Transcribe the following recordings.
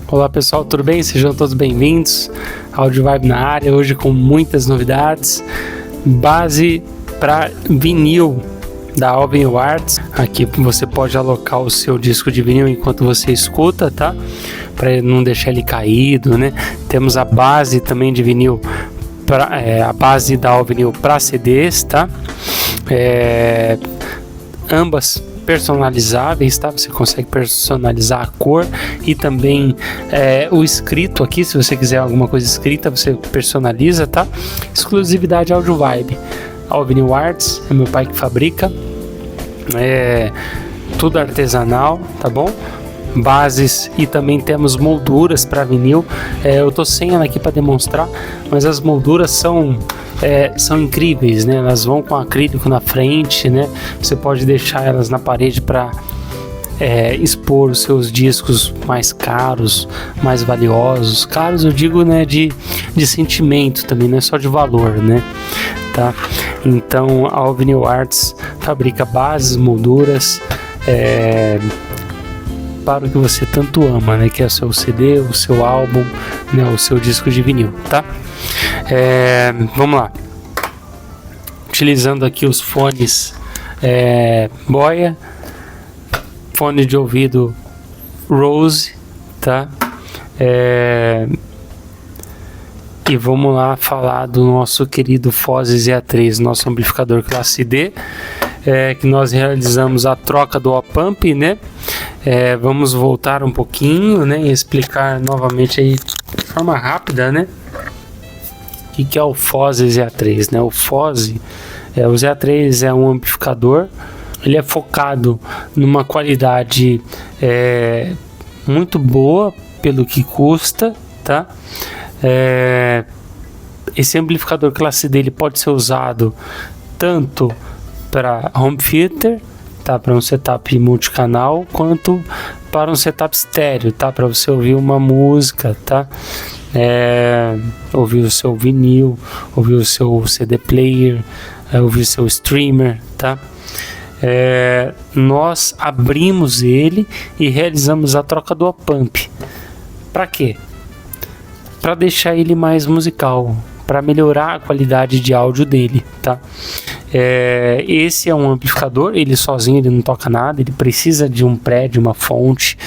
Olá pessoal, tudo bem? Sejam todos bem-vindos. Audio Vibe na área, hoje com muitas novidades. Base para vinil da Avenue Arts. Aqui você pode alocar o seu disco de vinil enquanto você escuta, tá? Para não deixar ele caído, né? Temos a base também de vinil, a base da Avenue para CDs, tá? Ambas personalizáveis, tá? Você consegue personalizar a cor e também o escrito aqui, se você quiser alguma coisa escrita, você personaliza, tá? Exclusividade Audio Vibe. Avenue Arts, é meu pai que fabrica, tudo artesanal, tá bom? Bases e também temos molduras para vinil. Eu tô sem ela aqui para demonstrar, mas as molduras são incríveis, né? Elas vão com acrílico na frente, né? Você pode deixar elas na parede para expor os seus discos mais caros, mais valiosos. Caros eu digo, né, de sentimento também, não é só de valor, né? Tá? Então a Avenue Arts fabrica bases, molduras para o que você tanto ama, né? Que é o seu CD, o seu álbum, né? O seu disco de vinil, tá? Vamos lá. Utilizando aqui os fones Boya, fone de ouvido Rose, tá? E vamos lá falar do nosso querido Foze ZA3, nosso amplificador classe D, que nós realizamos a troca do op-amp, né? Vamos voltar um pouquinho, né? E explicar novamente aí de forma rápida, né? O que é o Foze ZA3, né? O Foze, o ZA3 é um amplificador, ele é focado numa qualidade muito boa pelo que custa, tá? Esse amplificador classe D ele pode ser usado tanto para home theater, tá? Para um setup multicanal, quanto para um setup estéreo, tá? Para você ouvir uma música, tá? Ouvir o seu vinil, ouvir o seu CD player, ouvir o seu streamer, tá? Nós abrimos ele e realizamos a troca do op-amp. Para quê? Para deixar ele mais musical, para melhorar a qualidade de áudio dele, tá? Esse é um amplificador, ele sozinho ele não toca nada, ele precisa de um pré, de uma fonte,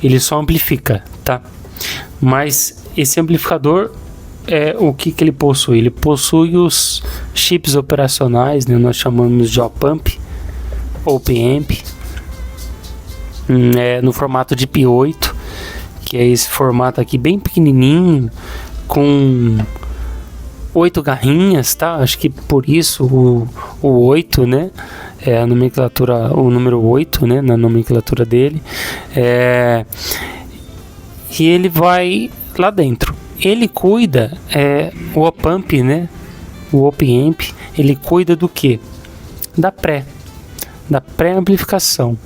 ele só amplifica, tá? Mas esse amplificador, o que ele possui? Ele possui os chips operacionais, né? Nós chamamos de op-amp, op-amp, no formato de P8, que é esse formato aqui bem pequenininho, com 8 garrinhas, tá? Acho que por isso o 8, né? A nomenclatura, o número 8, né? Na nomenclatura dele. E ele vai lá dentro. Ele cuida, o op-amp, né? O op-amp, ele cuida do que? Da pré-amplificação.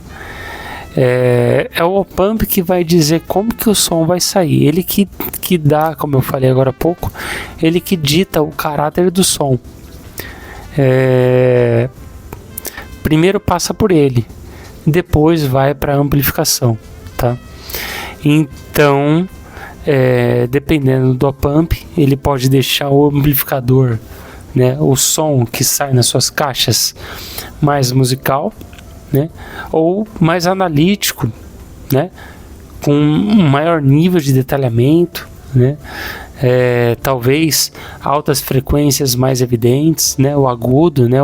É o op-amp que vai dizer como que o som vai sair. Ele que dá, como eu falei agora há pouco, ele que dita o caráter do som. Primeiro passa por ele, depois vai para a amplificação, tá? Então, dependendo do op-amp, ele pode deixar o amplificador, né, o som que sai nas suas caixas mais musical, né, ou mais analítico, né, com um maior nível de detalhamento, né, talvez altas frequências mais evidentes, né, o agudo, né,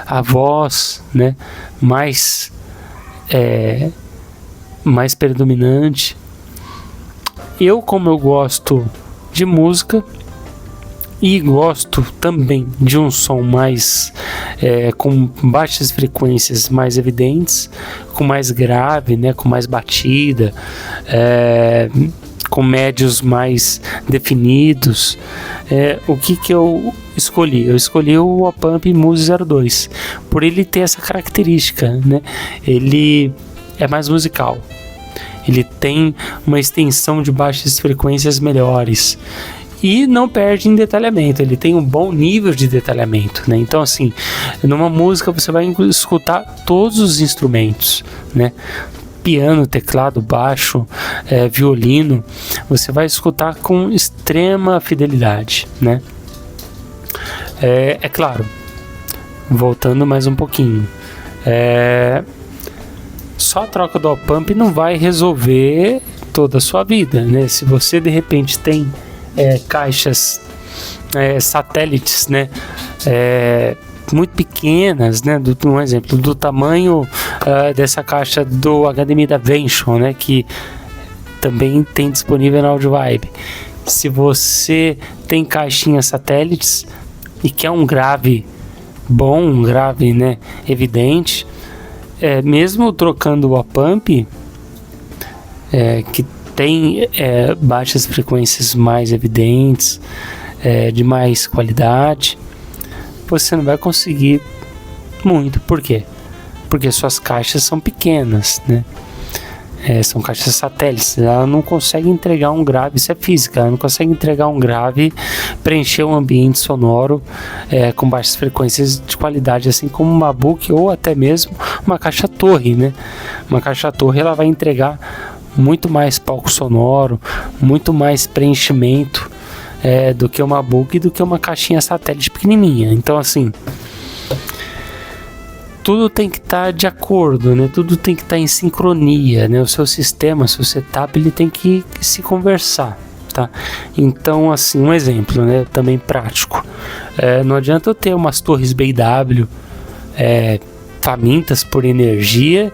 a voz, né, mais predominante. Como eu gosto de música e gosto também de um som mais com baixas frequências mais evidentes, com mais grave, né, com mais batida, com médios mais definidos, o que eu escolhi? Eu escolhi o op-amp Muse 02 por ele ter essa característica, né? Ele é mais musical, ele tem uma extensão de baixas frequências melhores e não perde em detalhamento, ele tem um bom nível de detalhamento, né? Então, assim, numa música você vai escutar todos os instrumentos, né? piano, teclado, baixo, violino, você vai escutar com extrema fidelidade, né? É claro, voltando mais um pouquinho, só a troca do op-amp não vai resolver toda a sua vida, né? Se você de repente tem caixas satélites, né? Muito pequenas, né? Um exemplo do tamanho dessa caixa do HDMI da Vention, né? Que também tem disponível na AudioVibe. Se você tem caixinhas satélites e quer um grave bom, um grave, né, evidente, mesmo trocando o op-amp, que tem baixas frequências mais evidentes, de mais qualidade, você não vai conseguir muito. Por quê? Porque suas caixas são pequenas, né? São caixas satélites, ela não consegue entregar um grave, isso é física, ela não consegue entregar um grave, preencher um ambiente sonoro com baixas frequências de qualidade, assim como uma book ou até mesmo uma caixa torre, né? Uma caixa torre, ela vai entregar muito mais palco sonoro, muito mais preenchimento do que uma book, do que uma caixinha satélite pequenininha. Então, assim, tudo tem que estar de acordo, né? Tudo tem que estar em sincronia, né? O seu sistema, o seu setup, ele tem que se conversar, tá? Então, assim, um exemplo, né? Também prático. Não adianta eu ter umas torres BW famintas por energia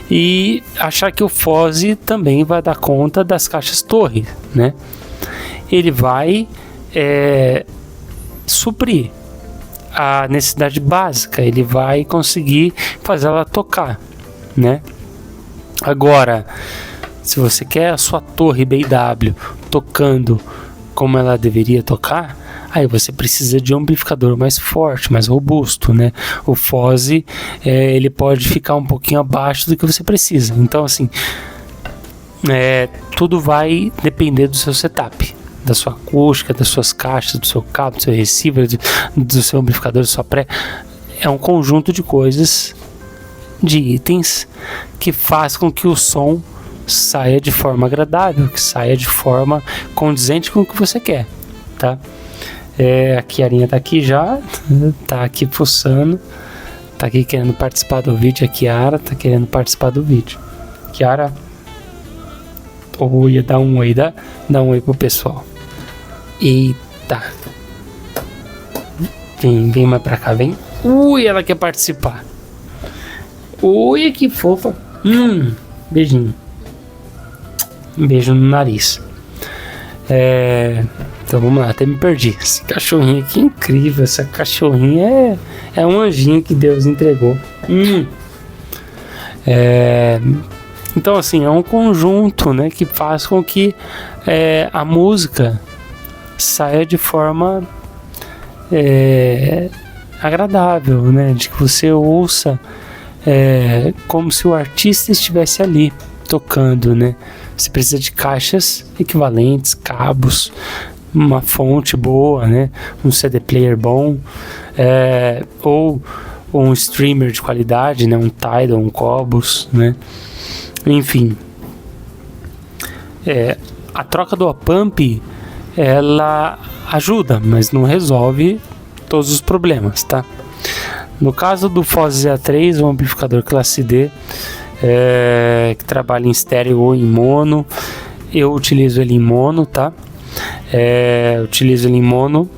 e achar que o FOSI também vai dar conta das caixas torre, né? Ele vai suprir a necessidade básica, ele vai conseguir fazer ela tocar, né? Agora, se você quer a sua torre BW tocando como ela deveria tocar, aí você precisa de um amplificador mais forte, mais robusto, né? O FOSI, ele pode ficar um pouquinho abaixo do que você precisa. Então, assim, tudo vai depender do seu setup, da sua acústica, das suas caixas, do seu cabo, do seu receiver, do seu amplificador, da sua pré. É um conjunto de coisas, de itens, que faz com que o som saia de forma agradável, que saia de forma condizente com o que você quer, tá? A Kiarinha tá aqui já, tá aqui fuçando, tá aqui querendo participar do vídeo. A Kiara tá querendo participar do vídeo. Kiara, ia dar um oi, dá um oi pro pessoal. Eita, vem mais pra cá, vem. Ui, ela quer participar. Ui, que fofa. Beijinho. Um beijo no nariz. Então vamos lá, até me perdi. Esse cachorrinho aqui é incrível. Essa cachorrinha é um anjinho que Deus entregou. Então, assim, é um conjunto, né, que faz com que a música saia de forma agradável, né, de que você ouça como se o artista estivesse ali tocando, né. Você precisa de caixas equivalentes, cabos, uma fonte boa, né, um CD player bom, ou um streamer de qualidade, né, um Tidal, um Qobuz, né. Enfim, a troca do op-amp, ela ajuda, mas não resolve todos os problemas, tá? No caso do FOSI ZA3, um amplificador classe D, que trabalha em estéreo ou em mono, eu utilizo ele em mono, tá? Utilizo ele em mono,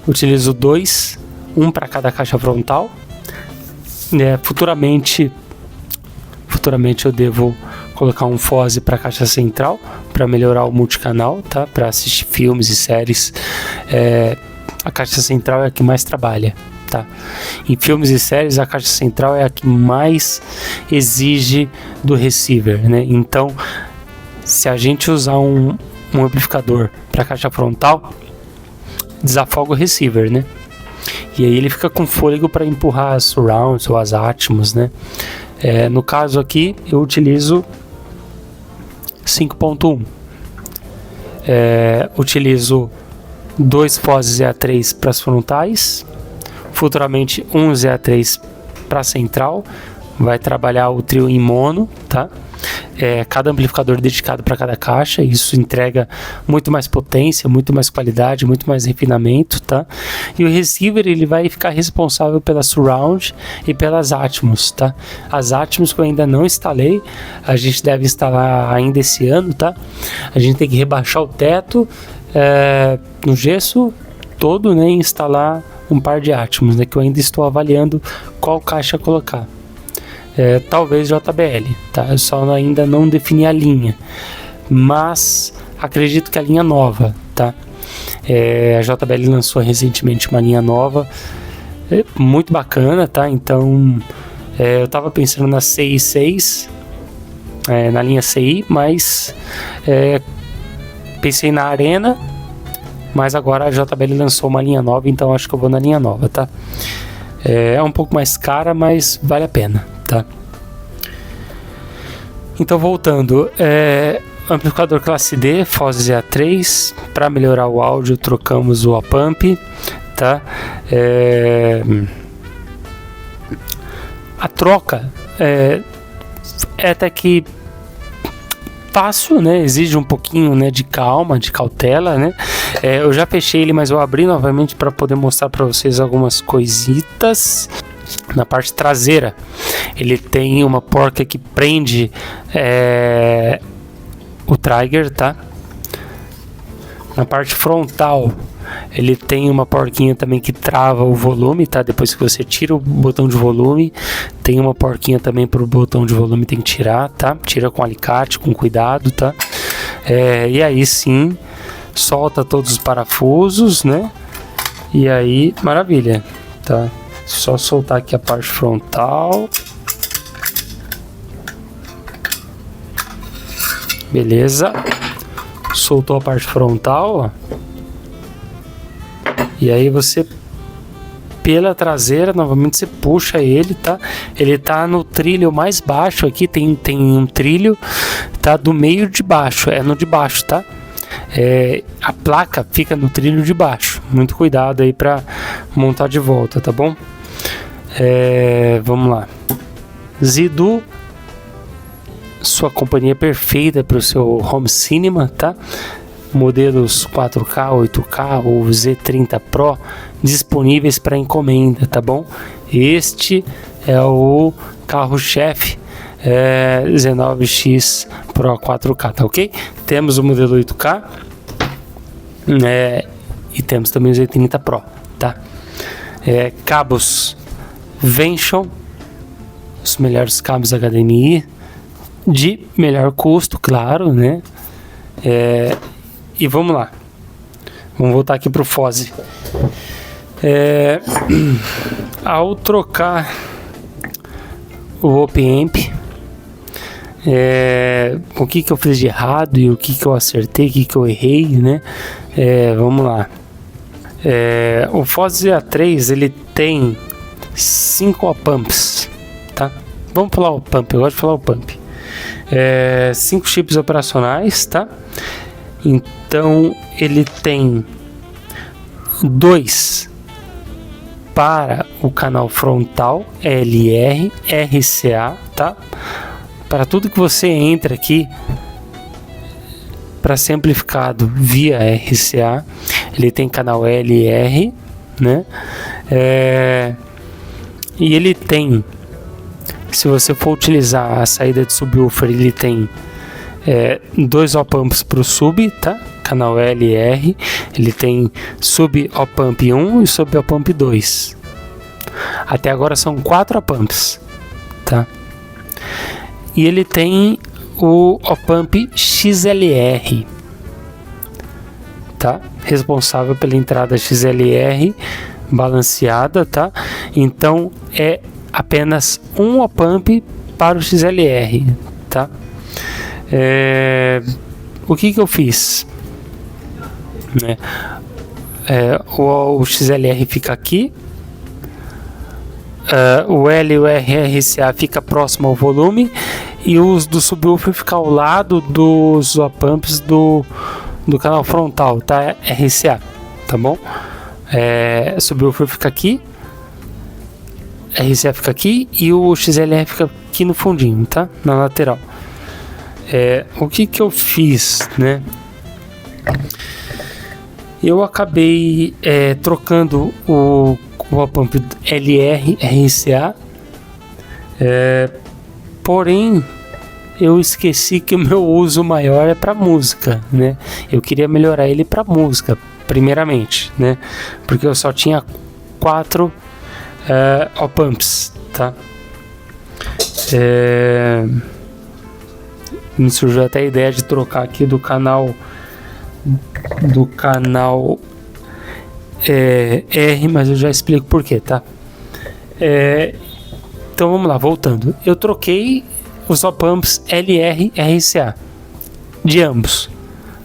utilizo dois, um para cada caixa frontal. Futuramente eu devo colocar um FOSI para a caixa central para melhorar o multicanal, tá? Para assistir filmes e séries. A caixa central é a que mais trabalha, tá? Em filmes e séries, a caixa central é a que mais exige do receiver, né? Então, se a gente usar um amplificador para a caixa frontal, desafoga o receiver, né? E aí ele fica com fôlego para empurrar as surrounds ou as Atmos, né? No caso aqui, eu utilizo 5.1. Utilizo dois FOSI ZA3 para as frontais, futuramente um ZA3 para a central, vai trabalhar o trio em mono, tá? Cada amplificador dedicado para cada caixa. Isso entrega muito mais potência, muito mais qualidade, muito mais refinamento, tá? E o receiver, ele vai ficar responsável pela surround e pelas Atmos, tá? As Atmos que eu ainda não instalei, a gente deve instalar ainda esse ano, tá? A gente tem que rebaixar o teto no gesso todo, né? E instalar um par de Atmos, né? Que eu ainda estou avaliando qual caixa colocar. Talvez JBL, tá? Eu só ainda não defini a linha, mas acredito que a linha nova, tá? A JBL lançou recentemente uma linha nova, muito bacana, tá? Então eu tava pensando na CI 6, na linha CI, mas pensei na Arena, mas agora a JBL lançou uma linha nova, então acho que eu vou na linha nova, tá? É um pouco mais cara, mas vale a pena, tá? Então, voltando, amplificador classe D, Foz A3. Para melhorar o áudio, trocamos o op-amp, tá? A troca é até que fácil, né? Exige um pouquinho, né, de calma, de cautela, né? Eu já fechei ele, mas eu abri novamente para poder mostrar para vocês algumas coisitas. Na parte traseira, ele tem uma porca que prende o trigger, tá? Na parte frontal, ele tem uma porquinha também que trava o volume, tá? Depois que você tira o botão de volume, tem uma porquinha também para o botão de volume, tem que tirar, tá? Tira com alicate, com cuidado, tá? E aí sim, solta todos os parafusos, né? E aí, maravilha, tá? Só soltar aqui a parte frontal. Beleza. Soltou a parte frontal, ó. E aí você, pela traseira, novamente você puxa ele, tá? Ele tá no trilho mais baixo aqui, tem um trilho, tá? Do meio de baixo, no de baixo, tá? A placa fica no trilho de baixo. Muito cuidado aí para montar de volta, tá bom? Vamos lá. Zidu, sua companhia perfeita para o seu home cinema, tá? Modelos 4K, 8K ou Z30 Pro disponíveis para encomenda, tá bom? Este é o carro-chefe Z9X Pro 4K, tá ok? Temos o modelo 8K e temos também o Z30 Pro, tá? Cabos Vention, os melhores cabos HDMI de melhor custo, claro, né? E vamos lá, vamos voltar aqui para o Foz. Ao trocar o op-amp, o que eu fiz de errado e o que eu acertei, o que eu errei, né? Vamos lá. O Foz A3, ele tem 5 op-amps, tá? Vamos falar op-amp, eu gosto de falar op-amp. 5 chips operacionais, tá? Então ele tem 2 para o canal frontal LR, RCA, tá? Para tudo que você entra aqui para ser amplificado via RCA, ele tem canal LR, né? E ele tem, se você for utilizar a saída de subwoofer, ele tem 2 op-amps para o sub, tá? Canal LR, ele tem sub op-amp 1 e sub op-amp 2. Até agora são 4 op-amps, tá? E ele tem o op-amp XLR, tá? Responsável pela entrada XLR balanceada, tá? Então é apenas um op-amp para o XLR, tá? O que eu fiz? O XLR fica aqui, o L e o RCA fica próximo ao volume e os do subwoofer fica ao lado dos op-amps do canal frontal, tá? RCA, tá bom? Subwoofer fica aqui, RCA fica aqui e o XLR fica aqui no fundinho, tá? Na lateral. O que eu fiz, né? Eu acabei trocando o op-amp LR RCA, porém eu esqueci que o meu uso maior é para música, né? Eu queria melhorar ele para música, primeiramente, né? Porque eu só tinha 4 op-amps, tá? Me surgiu até a ideia de trocar aqui do canal R, mas eu já explico por quê, tá? Então vamos lá, voltando. Eu troquei os op-amps LR RCA de ambos.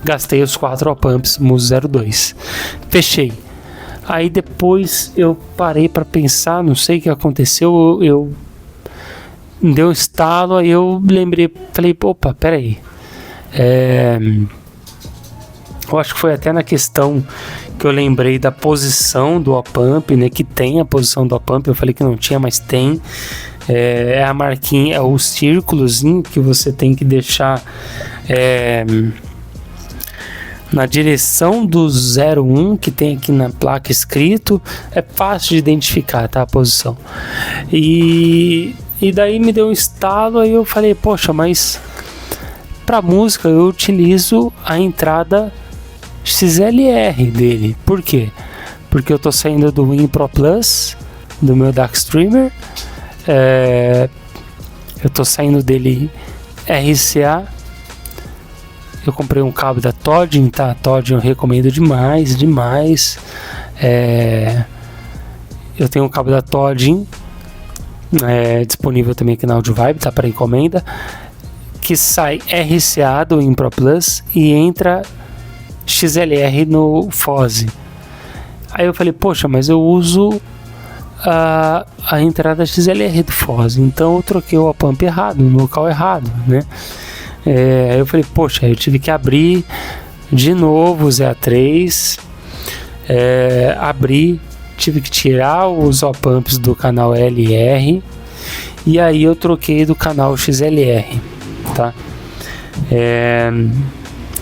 Gastei os 4 op-amps Muso 02. Fechei. Aí depois eu parei para pensar, não sei o que aconteceu, eu deu um estalo, aí eu lembrei, falei, opa, peraí. Eu acho que foi até na questão que eu lembrei da posição do op-amp, né? Que tem a posição do op-amp, eu falei que não tinha, mas tem. É a marquinha, é o círculozinho que você tem que deixar na direção do 01 que tem aqui na placa escrito. É fácil de identificar, tá? A posição. E daí me deu um estalo, aí eu falei, poxa, mas para música eu utilizo a entrada XLR dele. Por quê? Porque eu tô saindo do Win Pro Plus, do meu DAC Streamer. Eu tô saindo dele RCA. Eu comprei um cabo da Todin, tá? Todin eu recomendo demais. Eu tenho um cabo da Todin disponível também aqui na AudioVibe, tá? Para encomenda, que sai RCA do Win Pro Plus e entra XLR no Foze. Aí eu falei, poxa, mas eu uso a entrada XLR do Foze, então eu troquei o op-amp errado, no local errado, né? Aí eu falei, poxa, eu tive que abrir de novo o ZA3, tive que tirar os op-amps do canal LR, e aí eu troquei do canal XLR, tá?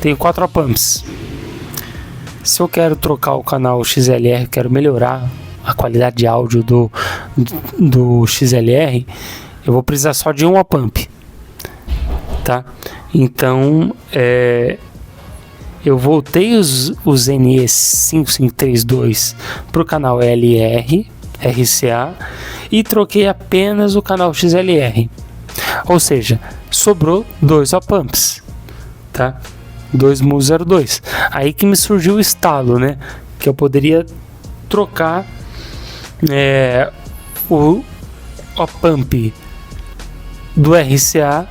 Tenho 4 op-amps. Se eu quero trocar o canal XLR, quero melhorar a qualidade de áudio do XLR, eu vou precisar só de um op-amp, tá? Então eu voltei os NE5532 para o canal LR RCA e troquei apenas o canal XLR, ou seja, sobrou 2 op-amps, tá? 2 Muso 02. Aí que me surgiu o estalo, né? Que eu poderia trocar o op-amp do RCA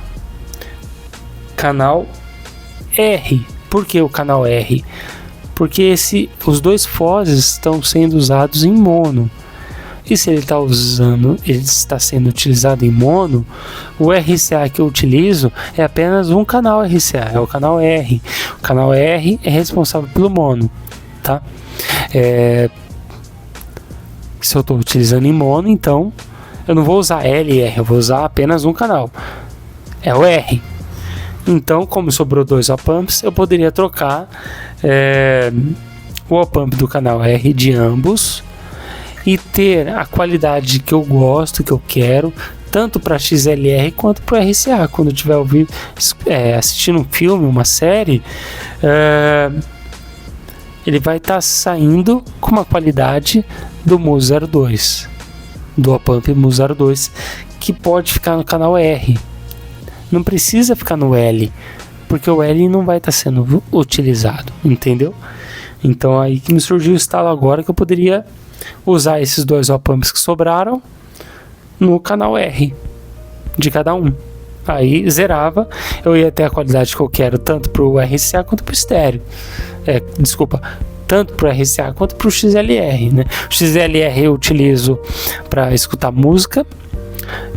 canal R. Por que o canal R? Porque os 2 Fozes estão sendo usados em mono. E se ele está sendo utilizado em mono, o RCA que eu utilizo é apenas um canal RCA, é o canal R. O canal R é responsável pelo mono, tá? Se eu estou utilizando em mono, então eu não vou usar LR, eu vou usar apenas um canal, é o R. Então, como sobrou 2 op-amps, eu poderia trocar o op-amp do canal R de ambos e ter a qualidade que eu gosto, que eu quero, tanto para XLR quanto para RCA. Quando eu estiver assistindo um filme, uma série, ele vai estar saindo com uma qualidade do Muso 02, do op-amp Muso 02, que pode ficar no canal R. Não precisa ficar no L, porque o L não vai estar sendo utilizado, entendeu? Então aí que me surgiu o estalo agora que eu poderia usar esses 2 op-amps que sobraram no canal R de cada um. Aí zerava, eu ia ter a qualidade que eu quero tanto para o RCA quanto para o estéreo. Tanto para o RCA quanto para o XLR, né? O XLR eu utilizo para escutar música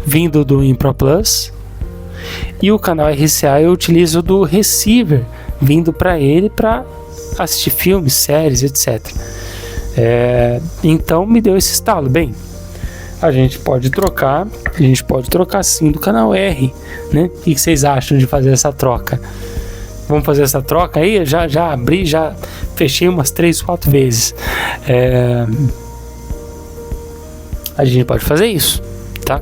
vindo do Win Pro Plus, e o canal RCA eu utilizo do receiver vindo para ele para assistir filmes, séries, etc. Então me deu esse estalo. Bem, a gente pode trocar sim do canal R, né? O que vocês acham de fazer essa troca? Vamos fazer essa troca aí? Já abri, já fechei umas 3, 4 vezes. A gente pode fazer isso, tá?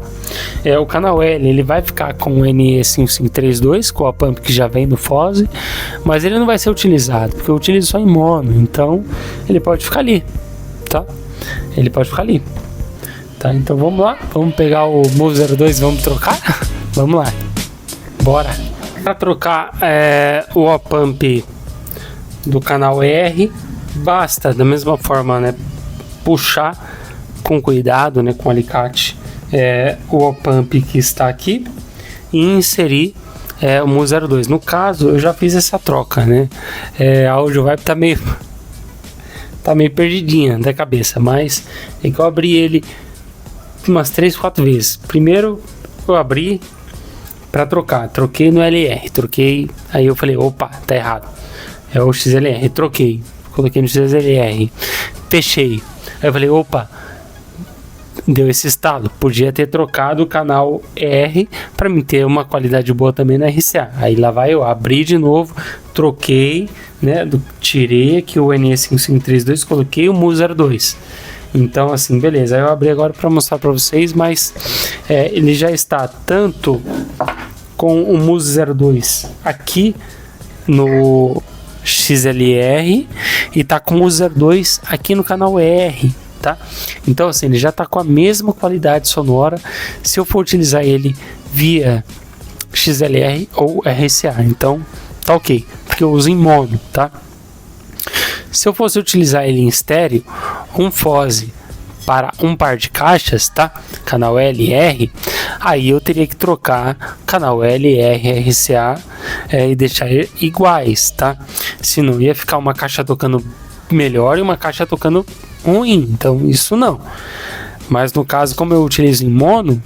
O canal L, ele vai ficar com o NE5532, com a pump que já vem do FOSE, mas ele não vai ser utilizado, porque eu utilizo só em mono, então ele pode ficar ali, tá? Ele pode ficar ali, tá? Então vamos lá, vamos pegar o Move 02 e vamos trocar? Vamos lá, bora! Para trocar o op-amp do canal R, basta da mesma forma, né, puxar com cuidado, né, com o alicate, o op-amp que está aqui e inserir o Move 02. No caso, eu já fiz essa troca, né? A Audio Vibe tá meio perdidinha da cabeça, mas é que eu abri ele umas 3, 4 vezes. Primeiro eu abri para trocar, troquei no LR, aí eu falei, opa, tá errado, é o XLR, troquei, coloquei no XLR, fechei, aí eu falei, opa, deu esse estalo, podia ter trocado o canal R para mim ter uma qualidade boa também na RCA. Aí lá vai eu abri de novo, troquei, né, tirei aqui o NE5532, coloquei o Mu02. Então assim, beleza, aí eu abri agora para mostrar para vocês, mas ele já está tanto com o Mu02 aqui no XLR e tá com o Mu02 aqui no canal R, tá? Então assim, ele já tá com a mesma qualidade sonora se eu for utilizar ele via XLR ou RCA, então tá ok, porque eu uso em mono, tá? Se eu fosse utilizar ele em estéreo, um FOSE para um par de caixas, tá? Canal LR, aí eu teria que trocar canal LR, RCA e deixar iguais, tá? Senão ia ficar uma caixa tocando melhor e uma caixa tocando ruim, então isso não. Mas no caso, como eu utilizo em mono,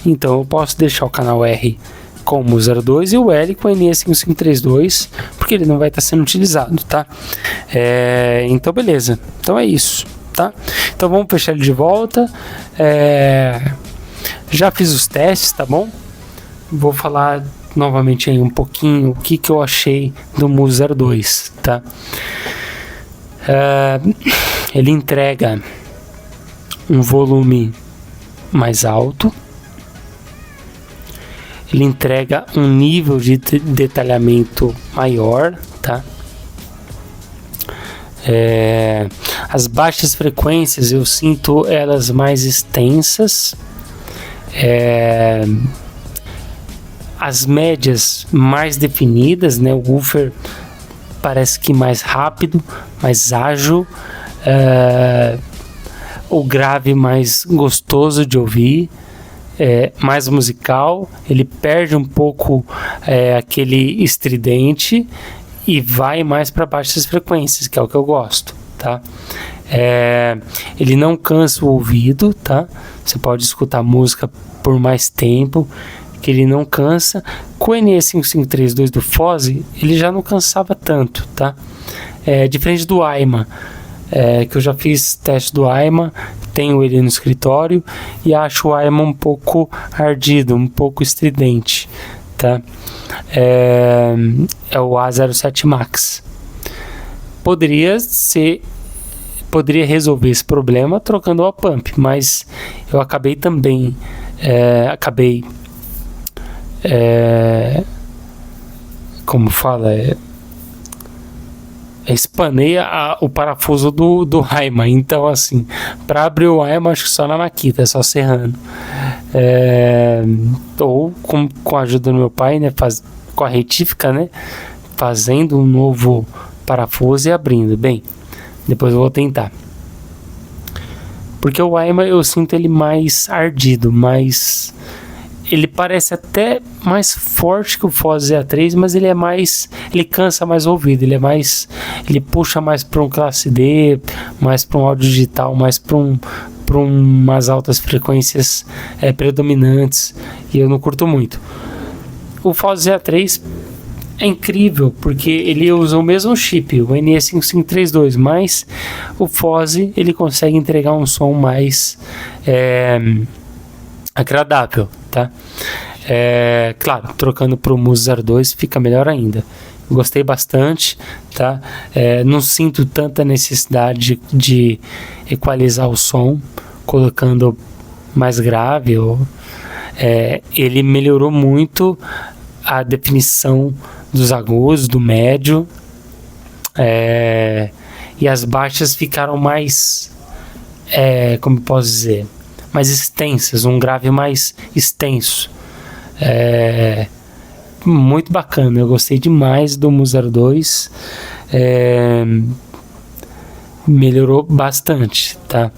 então eu posso deixar o canal R com o Mu02 e o L com o NE5532, porque ele não vai estar sendo utilizado, tá? Então beleza, então é isso, tá? Então vamos fechar ele de volta. Já fiz os testes, tá bom? Vou falar novamente aí um pouquinho o que eu achei do Mu02, tá? Ele entrega um volume mais alto, ele entrega um nível de detalhamento maior, tá? As baixas frequências eu sinto elas mais extensas, as médias mais definidas, né? O woofer parece que mais rápido, mais ágil, o grave mais gostoso de ouvir, mais musical, ele perde um pouco aquele estridente e vai mais para baixas frequências, que é o que eu gosto, tá? Ele não cansa o ouvido, tá? Você pode escutar música por mais tempo, que ele não cansa. Com o NE5532 do FOSE, ele já não cansava tanto, tá? Diferente do AIMA, que eu já fiz teste do AIMA, tenho ele no escritório e acho o AIMA um pouco ardido, um pouco estridente, tá? É o A07 Max. Poderia resolver esse problema trocando o op-amp, mas eu acabei também como fala, espanei o parafuso do AIMA. Então assim, para abrir o AIMA acho que só na Makita, só serrando, ou com a ajuda do meu pai, né, com a retífica, né, fazendo um novo parafuso e abrindo. Bem, depois eu vou tentar, porque o AIMA eu sinto ele mais ardido, ele parece até mais forte que o FOSE A3, mas ele cansa mais o ouvido, ele puxa mais para um classe D, mais para um áudio digital, mais para umas altas frequências predominantes, e eu não curto muito. O FOSE A3 é incrível, porque ele usa o mesmo chip, o NE5532, mas o Foze ele consegue entregar um som mais agradável, tá? Claro, trocando para o Musa 02 fica melhor ainda. Gostei bastante, tá? Não sinto tanta necessidade de equalizar o som colocando mais grave. Ele melhorou muito a definição dos agudos, do médio, e as baixas ficaram mais, como eu posso dizer, mais extensas, um grave mais extenso. Muito bacana, eu gostei demais do Musa 02. Melhorou bastante, tá?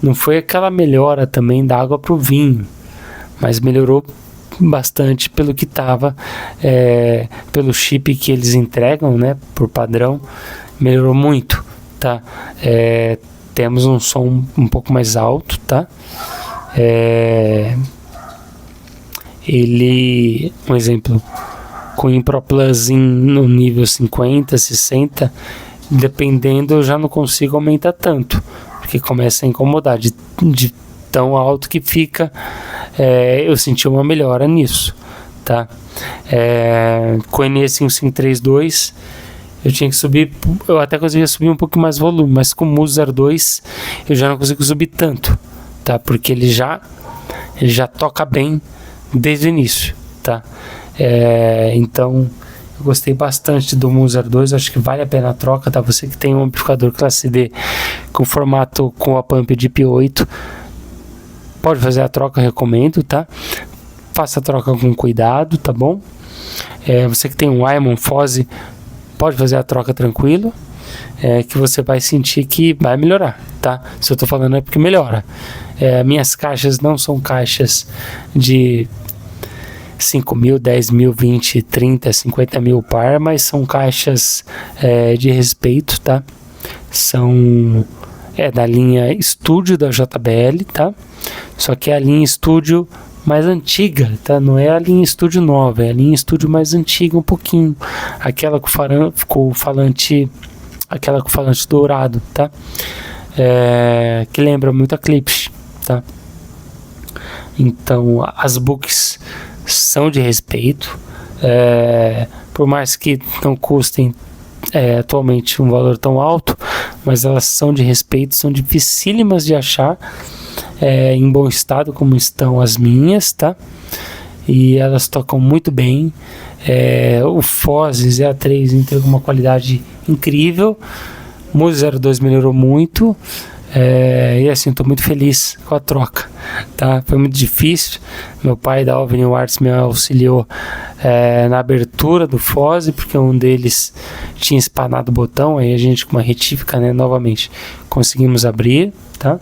Não foi aquela melhora também da água pro vinho, mas melhorou bastante pelo que tava, pelo chip que eles entregam, né, por padrão, melhorou muito, tá? Temos um som um pouco mais alto, tá? Ele, um exemplo, com o Impro Plus no nível 50, 60, dependendo, eu já não consigo aumentar tanto, porque começa a incomodar de tão alto que fica. Eu senti uma melhora nisso, tá? Com o NE5532 eu tinha que subir, eu até conseguia subir um pouco mais volume, mas com o Musa 02 eu já não consigo subir tanto, tá? Porque ele já toca bem desde o início, tá? Então eu gostei bastante do Musa 02, acho que vale a pena a troca, tá? Você que tem um amplificador classe D com formato com a pump de IP8, pode fazer a troca, eu recomendo, tá? Faça a troca com cuidado, tá bom? Você que tem um Wyman Foze, pode fazer a troca tranquilo, que você vai sentir que vai melhorar, tá? Se eu tô falando é porque melhora. Minhas caixas não são caixas de 5 mil, 10 mil, 20, 30, 50 mil par, mas são caixas de respeito, tá? São da linha Studio da JBL, tá? Só que é a linha Studio mais antiga, tá? Não é a linha Studio nova, é a linha Studio mais antiga um pouquinho, aquela com o falante dourado, tá? Que lembra muito a Klipsch, tá? Então as books são de respeito, por mais que não custem atualmente um valor tão alto, mas elas são de respeito, são dificílimas de achar em bom estado como estão as minhas, tá? E elas tocam muito bem. O Foze ZA3 entrega uma qualidade incrível, o Musa 02 melhorou muito. E assim, estou muito feliz com a troca, tá? Foi muito difícil. Meu pai da Avenue Arts me auxiliou na abertura do Foze, porque um deles tinha espanado o botão, aí a gente com uma retífica, né, novamente conseguimos abrir, tá?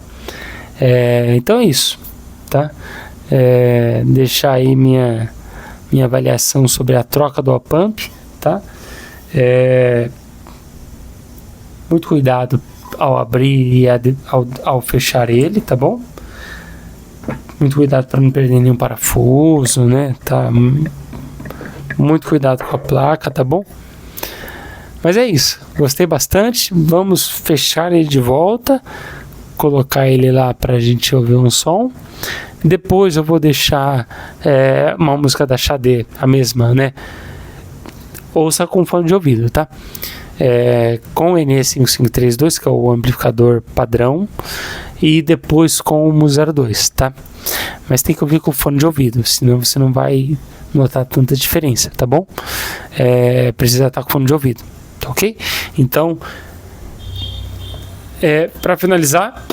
Então é isso, tá? Deixar aí minha avaliação sobre a troca do Opamp, tá? Muito cuidado ao abrir e ao fechar ele, tá bom? Muito cuidado para não perder nenhum parafuso, né? Tá? Muito cuidado com a placa, tá bom? Mas é isso, gostei bastante. Vamos fechar ele de volta, colocar ele lá pra gente ouvir um som. Depois eu vou deixar uma música da Xade, a mesma, né? Ouça com fone de ouvido, tá? Com o NE5532, que é o amplificador padrão, e depois com o Musa 02, tá? Mas tem que ouvir com fone de ouvido, senão você não vai notar tanta diferença, tá bom? Precisa estar com fone de ouvido, tá ok? Então, para finalizar,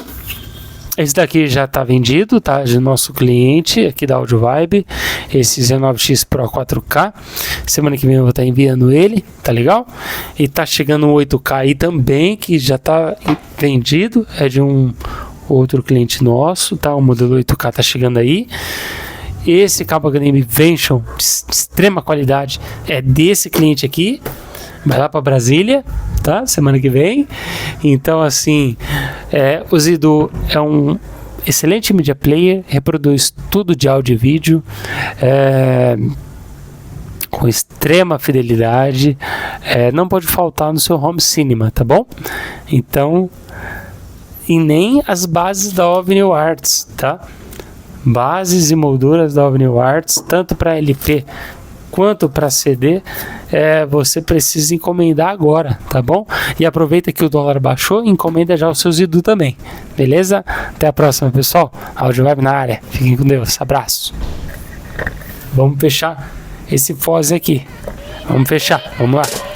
esse daqui já está vendido, tá? De nosso cliente aqui da Audio Vibe, esse Z9X Pro 4K. Semana que vem eu vou estar enviando ele, tá legal? E tá chegando um 8K aí também, que já está vendido, é de um outro cliente nosso, tá? O modelo 8K tá chegando aí. Esse cabo HDMI Vention de extrema qualidade é desse cliente aqui. Vai lá para Brasília, tá? Semana que vem. Então, assim, o Zidu é um excelente media player, reproduz tudo de áudio e vídeo. com extrema fidelidade, não pode faltar no seu home cinema, tá bom? Então, e nem as bases da Avenue Arts, tá? Bases e molduras da Avenue Arts, tanto para LP quanto para CD, você precisa encomendar agora, tá bom? E aproveita que o dólar baixou e encomenda já os seus Zidu também, beleza? Até a próxima, pessoal. Audiovibe na área. Fiquem com Deus. Abraço. Vamos fechar esse Foz aqui. Vamos fechar. Vamos lá.